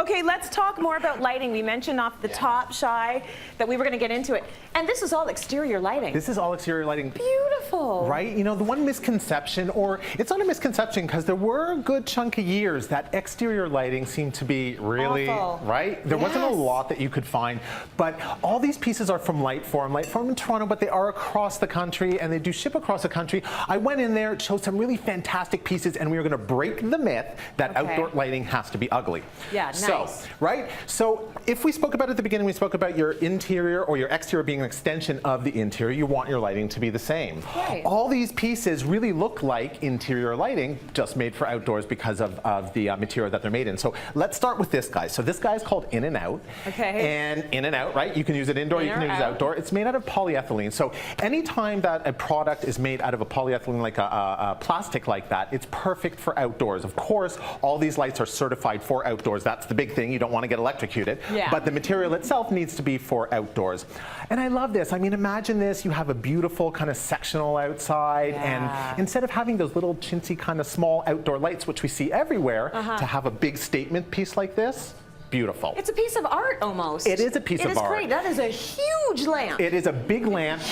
Okay, let's talk more about lighting. We mentioned off the top, Shai, that we were going to get into it. And this is all exterior lighting. This is all exterior lighting. Beautiful. Right? You know, the one misconception, or it's not a misconception because there were a good chunk of years that exterior lighting seemed to be really, awful. Right? There wasn't a lot that you could find, but all these pieces are from Lightform in Toronto, but they are across the country and they do ship across the country. I went in there, chose some really fantastic pieces, and we were going to break the myth that outdoor lighting has to be ugly. Yeah, nice. So, right? So if we spoke about at the beginning, we spoke about your interior or your exterior being an extension of the interior, you want your lighting to be the same. Right. All these pieces really look like interior lighting, just made for outdoors because of the material that they're made in. So let's start with this guy. So this guy is called In and Out. Okay. And In and Out, right? You can use it indoor, you can use it outdoor. It's made out of polyethylene. So anytime that a product is made out of a polyethylene, like a plastic like that, it's perfect for outdoors. Of course, all these lights are certified for outdoors. That's the big thing. You don't want to get electrocuted. Yeah. But the material itself needs to be for outdoors. And I love this. I mean, imagine this. You have a beautiful kind of sectional outside, and instead of having those little chintzy kind of small outdoor lights, which we see everywhere, to have a big statement piece like this, beautiful. It's a piece of art almost. It is a piece of art. It is great. That is a huge lamp. It is a big lamp.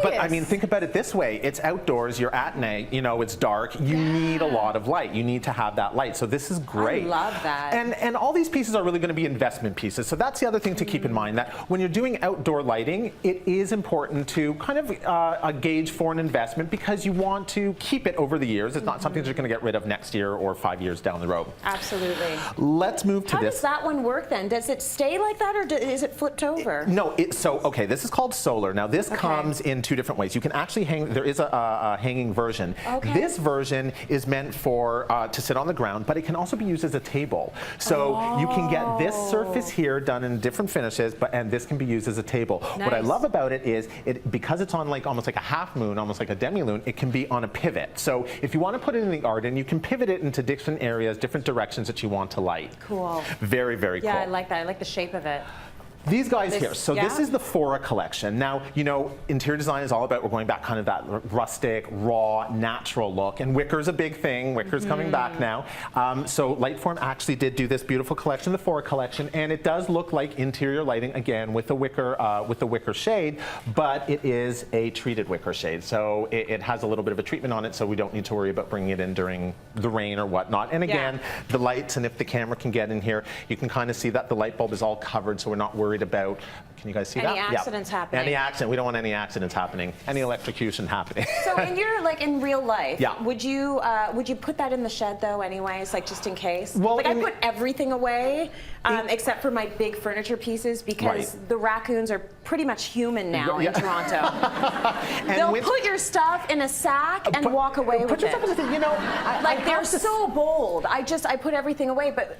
But I mean, think about it this way. It's outdoors. You're at night. You know, it's dark. You need a lot of light. You need to have that light. So this is great. I love that. And all these pieces are really going to be investment pieces. So that's the other thing to keep in mind, that when you're doing outdoor lighting, it is important to kind of gauge for an investment because you want to keep it over the years. It's not something that you're going to get rid of next year or 5 years down the road. Absolutely. Let's move to this. How does that one work then? Does it stay like that, or is it flipped over? No, okay, this is called solar. Now this comes in two different ways. You can actually hang, there is a hanging version. Okay. This version is meant for, to sit on the ground, but it can also be used as a table. So you can get this surface here done in different finishes, and this can be used as a table. Nice. What I love about it is, because it's on almost like a half moon, almost like a demi-lune, it can be on a pivot. So if you want to put it in the garden, you can pivot it into different areas, different directions that you want to light. Cool. Very, very cool. Yeah, I like that. I like the shape of it. These guys here, so this is the Fora collection. Now, you know, interior design is all about, we're going back kind of that rustic, raw, natural look, and wicker's a big thing. Wicker's coming back now. So Lightform actually did do this beautiful collection, the Fora collection, and it does look like interior lighting, again, with the wicker shade, but it is a treated wicker shade. So it has a little bit of a treatment on it, so we don't need to worry about bringing it in during the rain or whatnot. And again, the lights, and if the camera can get in here, you can kind of see that the light bulb is all covered, so we're not worried about, can you guys see that? Any accidents happening. Any accident, we don't want any accidents happening, any electrocution happening. So in your, like in real life, would you put that in the shed though anyways, like just in case? Well, like I put everything away except for my big furniture pieces because the raccoons are pretty much human now in Toronto. They'll put your stuff in a sack and walk away with it. You know, like they're so bold. I put everything away, but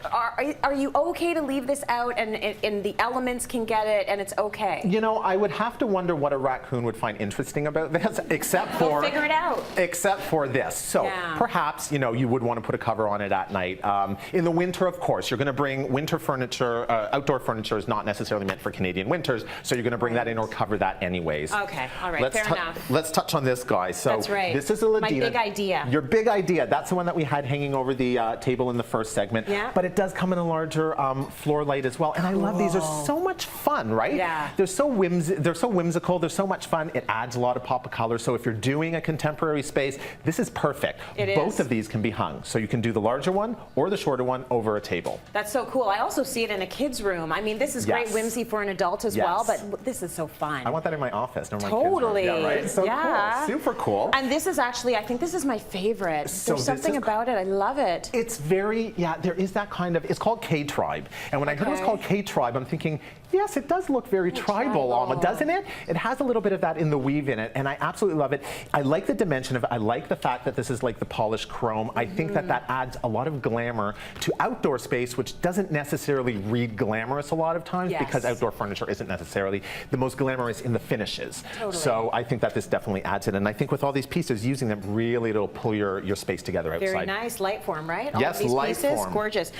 are you okay to leave this out and the elements can get it and it's okay? You know, I would have to wonder what a raccoon would find interesting about this, except for figure it out. Except for this. So perhaps, you know, you would want to put a cover on it at night. In the winter, of course, you're going to bring winter furniture. Outdoor furniture is not necessarily meant for Canadian winters, so you're going to bring that in or cover that anyways. Okay, all right, fair enough. Let's touch on this guy. So that's right. This is a Ladina. My big idea. Your big idea. That's the one that we had hanging over the table in the first segment. Yeah. But it does come in a larger floor light as well. And I love these. They're so much fun, right? Yeah. They're so whimsical. They're so much fun. It adds a lot of pop of color. So if you're doing a contemporary space, this is perfect. Both of these can be hung. So you can do the larger one or the shorter one over a table. That's so cool. I also see it in a kid's room. I mean, this is great whimsy for an adult as well, but this is so fun. I want that in my office. Totally. Yeah, right? So cool. Super cool. And this is actually, I think this is my favorite. So there's something about it. I love it. It's very, there is that kind of, it's called K-Tribe. And when I heard it was called K-Tribe, I'm thinking, yes, it does look very tribal, almost, doesn't it? It has a little bit of that in the weave in it, and I absolutely love it. I like the dimension of it. I like the fact that this is like the polished chrome. I think that adds a lot of glamour to outdoor space, which doesn't necessarily read glamorous a lot of times because outdoor furniture isn't necessarily the most glamorous in the finishes. Totally. So I think that this definitely adds it, and I think with all these pieces, using them really, it'll pull your space together outside. Very nice. Lightform, right? All yes, of these Lightform. pieces, gorgeous.